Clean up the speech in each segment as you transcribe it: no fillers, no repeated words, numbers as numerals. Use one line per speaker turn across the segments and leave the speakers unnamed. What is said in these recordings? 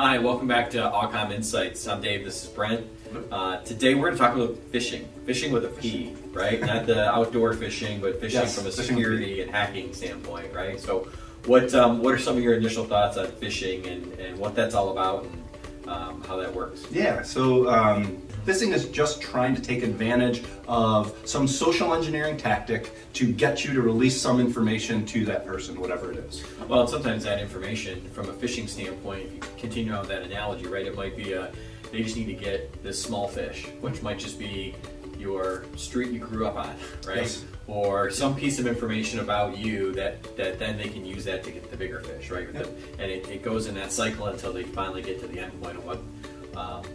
Hi, welcome back to Allcom Insights. I'm Dave, this is Brent. Today we're going to talk about phishing. Phishing with a P, right? Not the outdoor phishing, but phishing from a security and hacking standpoint, right? So what are some of your initial thoughts on phishing and what that's all about and how that works?
Yeah, so phishing is just trying to take advantage of some social engineering tactic to get you to release some information to that person, whatever it is.
Well, and sometimes that information, from a phishing standpoint, if you continue on that analogy, right, it might be they just need to get this small fish, which might just be your street you grew up on, right?
Yes.
Or some piece of information about you that then they can use that to get the bigger fish, right?
Yep.
And it goes in that cycle until they finally get to the end point of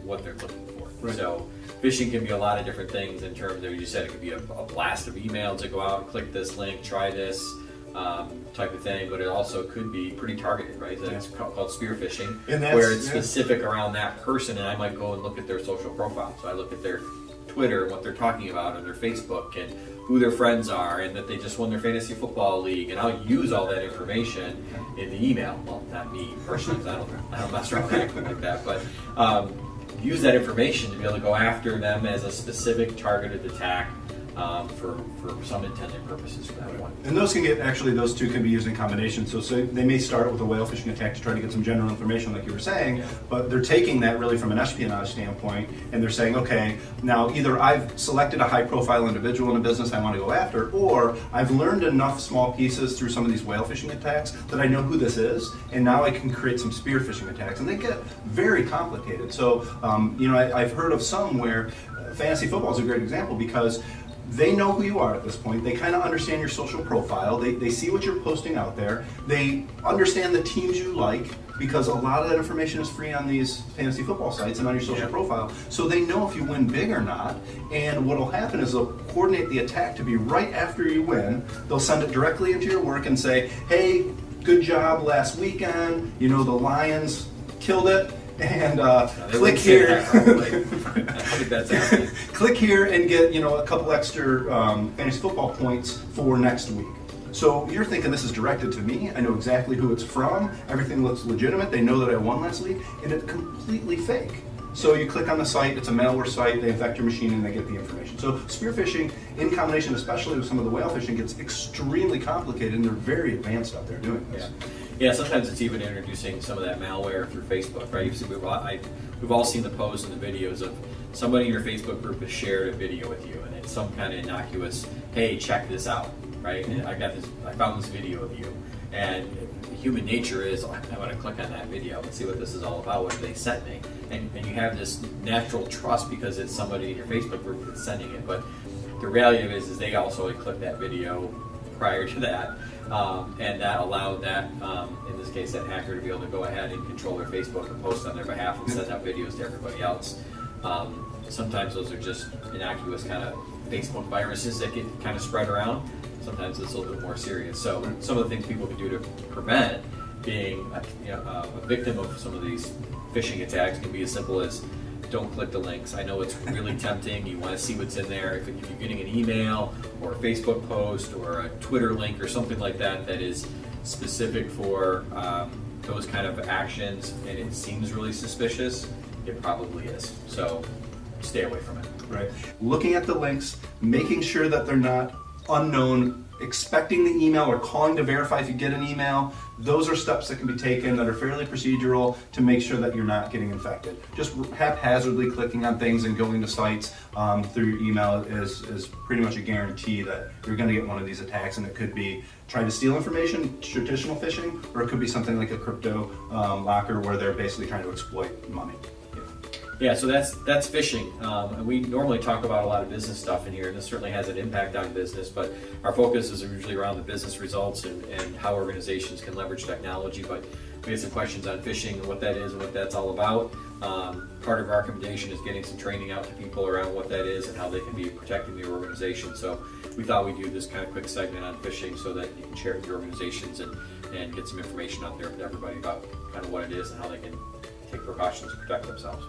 what they're looking for.
Right.
So phishing can be a lot of different things in terms of, you said, it could be a blast of emails to go out and click this link, try this type of thing, but it also could be pretty targeted, right? That's called spear phishing, where it's specific around that person, and I might go and look at their social profile. So I look at their Twitter and what they're talking about, and their Facebook, and who their friends are, and that they just won their fantasy football league, and I'll use all that information in the email. Well, not me personally, because I don't mess around with anything like that, but use that information to be able to go after them as a specific targeted attack for some intended purposes for that one.
And those two can be used in combination. So they may start with a whale phishing attack to try to get some general information, like you were saying, but they're taking that really from an espionage standpoint, and they're saying, okay, now either I've selected a high-profile individual in a business I want to go after, or I've learned enough small pieces through some of these whale phishing attacks that I know who this is, and now I can create some spear phishing attacks, and they get very complicated. So, I've heard of some where fantasy football is a great example, because they know who you are at this point. They kind of understand your social profile. They see what you're posting out there. They understand the teams you like, because a lot of that information is free on these fantasy football sites and on your social profile. So they know if you win big or not. And what will happen is they'll coordinate the attack to be right after you win. They'll send it directly into your work and say, hey, good job last weekend. The Lions killed it. And click here.
I think that's happening.
Click here and get a couple extra fantasy football points for next week. So you're thinking this is directed to me. I know exactly who it's from. Everything looks legitimate. They know that I won last week, and it's completely fake. So you click on the site. It's a malware site. They infect your machine and they get the information. So spear phishing, in combination, especially with some of the whale phishing, gets extremely complicated, and they're very advanced out there doing this.
Yeah, sometimes it's even introducing some of that malware through Facebook, right? We've all seen the posts and the videos of somebody in your Facebook group has shared a video with you, and it's some kind of innocuous, hey, check this out, right? And I found this video of you, and human nature is, I want to click on that video and see what this is all about, what they sent me, and you have this natural trust because it's somebody in your Facebook group that's sending it, but the reality of it is they also had clicked that video prior to that. And that allowed that, in this case, that hacker to be able to go ahead and control their Facebook and post on their behalf and send out videos to everybody else. Sometimes those are just innocuous kind of Facebook viruses that get kind of spread around. Sometimes it's a little bit more serious. So some of the things people can do to prevent being a victim of some of these phishing attacks can be as simple as, don't click the links. I know it's really tempting. You want to see what's in there. If you're getting an email or a Facebook post or a Twitter link or something like that that is specific for those kind of actions and it seems really suspicious, it probably is. So stay away from it.
Right. Looking at the links, making sure that they're not unknown, expecting the email or calling to verify if you get an email. Those are steps that can be taken that are fairly procedural to make sure that you're not getting infected. Just haphazardly clicking on things and going to sites through your email is pretty much a guarantee that you're going to get one of these attacks, and it could be trying to steal information, traditional phishing, or it could be something like a crypto locker where they're basically trying to exploit money.
Yeah, so that's phishing. And we normally talk about a lot of business stuff in here, and this certainly has an impact on business, but our focus is usually around the business results and how organizations can leverage technology. But we have some questions on phishing and what that is and what that's all about. Part of our recommendation is getting some training out to people around what that is and how they can be protecting their organization. So we thought we'd do this kind of quick segment on phishing so that you can share it with your organizations and get some information out there to everybody about kind of what it is and how they can take precautions to protect themselves.